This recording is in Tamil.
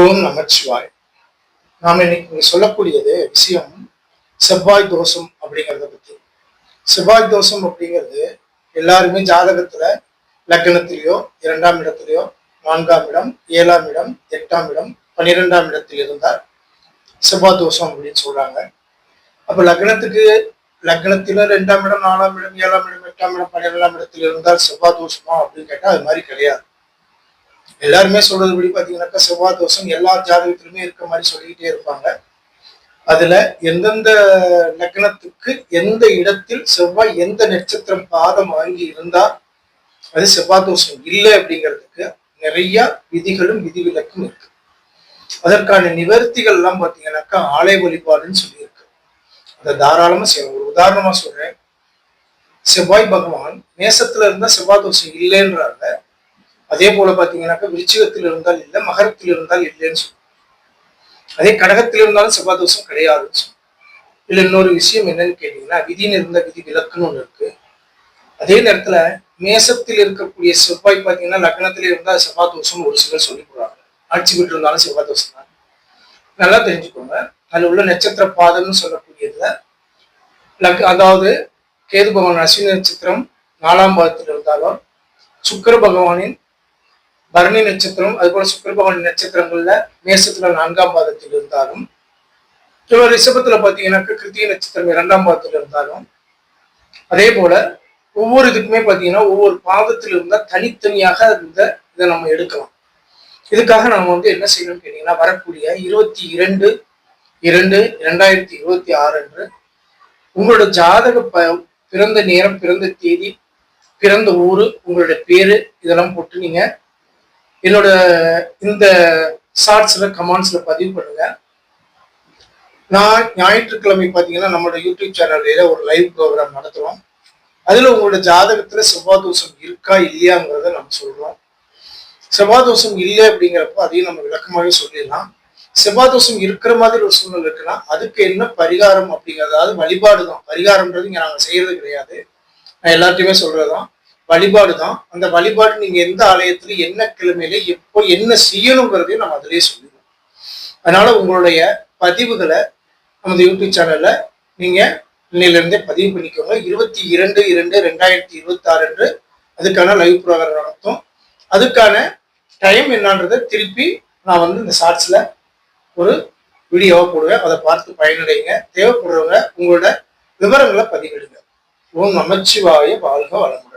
ஓம் நமச்சிவாய். நாம இன்னைக்கு சொல்லக்கூடியது விஷயம் செவ்வாய் தோஷம் அப்படிங்கிறத பத்தி. செவ்வாய் தோஷம் அப்படிங்கிறது எல்லாருமே ஜாதகத்துல லக்னத்திலேயோ 2ஆம் இடத்திலேயோ 4ஆம் இடம் 7ஆம் இடம் 8ஆம் இடம் 12ஆம் இடத்தில் இருந்தால் செவ்வாய் தோஷம் அப்படின்னு சொல்றாங்க. அப்ப லக்னத்தில 2ஆம் இடம் 4ஆம் இடம் 7ஆம் இடம் 8ஆம் இடம் 12ஆம் இடத்தில் இருந்தால் செவ்வாய் தோஷமா அப்படின்னு கேட்டா அது மாதிரி கிடையாது. எல்லாருமே சொல்றதுபடி பாத்தீங்கன்னாக்கா செவ்வாய் தோஷம் எல்லா ஜாதகத்திலுமே இருக்க மாதிரி சொல்லிக்கிட்டே இருப்பாங்க. அதுல எந்தெந்த லக்னத்துக்கு எந்த இடத்தில் செவ்வாய் எந்த நட்சத்திரம் பாதம் வாங்கி இருந்தா அது செவ்வாய் தோஷம் இல்லை அப்படிங்கிறதுக்கு நிறைய விதிகளும் விதிவிலக்கும் இருக்கு. அதற்கான நிவர்த்திகள் எல்லாம் பாத்தீங்கன்னாக்கா ஆலய வழிபாடுன்னு சொல்லியிருக்கு. அதை தாராளமா செய்யணும். ஒரு உதாரணமா சொல்றேன். செவ்வாய் பகவான் நேசத்துல இருந்தா செவ்வாய் தோஷம் இல்லைன்றாங்க. அதே போல பாத்தீங்கன்னாக்கா விருச்சிகத்தில் இருந்தால் இல்லை, மகரத்தில் இருந்தால் இல்லைன்னு சொல்லுவோம். அதே கடகத்தில் இருந்தாலும் செவ்வாய் தோஷம் கிடையாதுன்னு சொல்லுவோம். இதுல இன்னொரு விஷயம் என்னன்னு கேட்டீங்கன்னா, விதின்னு இருந்த விதி விலக்குன்னு ஒண்ணு இருக்கு. அதே நேரத்துல மேசத்தில் இருக்கக்கூடிய செவ்வாய் பாத்தீங்கன்னா லக்னத்துல இருந்தால் செவ்வாய் தோஷம் ஒரு சிலர் சொல்லி போடுறாங்க. ஆட்சி பெற்று இருந்தாலும் செவ்வாய் தோஷம் தான். நல்லா தெரிஞ்சுக்கோங்க. அதுல உள்ள நட்சத்திர பாதம்னு சொல்லக்கூடியதுல அதாவது கேது பகவான் அஸ்வினி நட்சத்திரம் 4ஆம் பாதத்தில் இருந்தாலும், சுக்கிர பகவானின் பரணி நட்சத்திரம் அது போல சுக்கிர பகவான் நட்சத்திரங்கள்ல மேசத்துல 4ஆம் பாதத்தில் இருந்தாலும், ரிஷபத்துல பாத்தீங்கன்னாக்க கிருத்திகை நட்சத்திரம் 2ஆம் பாதத்தில் இருந்தாலும், அதே போல ஒவ்வொரு இதுக்குமே பாத்தீங்கன்னா ஒவ்வொரு பாதத்தில் இருந்தா தனித்தனியாக இதை நம்ம எடுக்கலாம். இதுக்காக நம்ம என்ன செய்யணும்னு கேட்டீங்கன்னா, வரக்கூடிய 22/2/2026 அன்று உங்களோட ஜாதக பிறந்த நேரம், பிறந்த தேதி, பிறந்த ஊரு, உங்களுடைய பேரு இதெல்லாம் போட்டு நீங்க என்னோட இந்த ஷார்ட்ஸ்ல கமெண்ட்ஸ்ல பதிவு பண்ணுங்க. நான் ஞாயிற்றுக்கிழமை பாத்தீங்கன்னா நம்மளோட யூடியூப் சேனல்ல ஒரு லைவ் ப்ரோக்ராம் நடத்துறோம். அதுல உங்களோட ஜாதகத்துல செவ்வாய் தோஷம் இருக்கா இல்லையாங்கிறத நம்ம சொல்றோம். செவ்வாய் தோஷம் இல்லை அப்படிங்கிறப்போ அதையும் நம்ம விளக்கமாவே சொல்லிடலாம். செவ்வாய் தோஷம் இருக்கிற மாதிரி ஒரு சூழ்நிலை இருக்குன்னா அதுக்கு என்ன பரிகாரம் அப்படிங்கிறது, அதாவது வழிபாடு தான். பரிகாரம்ன்றது இங்க நாங்க செய்யறது கிடையாது. நான் எல்லாத்தையுமே சொல்றதுதான் வழிபாடு தான். அந்த வழிபாடு நீங்க எந்த ஆலயத்துல என்ன கிழமையில எப்போ என்ன செய்யணுங்கிறதையும் நம்ம அதிலேயே சொல்லிடுவோம். அதனால உங்களுடைய பதிவுகளை நமது யூடியூப் சேனல்ல நீங்க இன்னையிலிருந்தே பதிவு பண்ணிக்கோங்க. 22/2/2026 அன்று அதுக்கான லைவ் ப்ரோக்ராம் நடத்தும். அதுக்கான டைம் என்னன்றதை திருப்பி நான் இந்த ஷார்ட்ஸ்ல ஒரு வீடியோவை போடுவேன். அதை பார்த்து பயனடைங்க. தேவைப்படுறவங்க உங்களோட விவரங்களை பதிவிடுங்க. ஓம் நமச்சிவாய வாழ்க வளமுடன்.